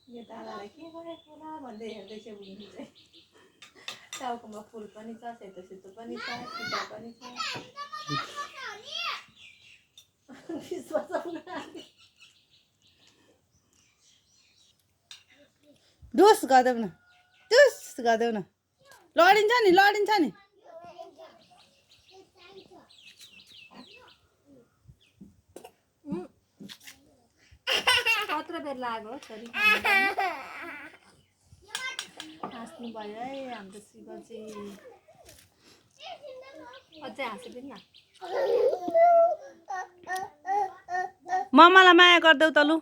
यो दादालाई के गरेको होला भन्दै हेर्दैछ बुढी चाहिँ टाउकोमा फुल पनि छ सेतो सेतो पनि छ टिका पनि छ डुस गर्दैउ न डुस गर्दैउ न लडिन्छ नि कत्रो बेर लाग्यो छोरी हाँस्नु भयो है हाम्रो शिव चाहिँ अझै हाँसिदिनु न मम्मालाई माया गर्देऊ त लु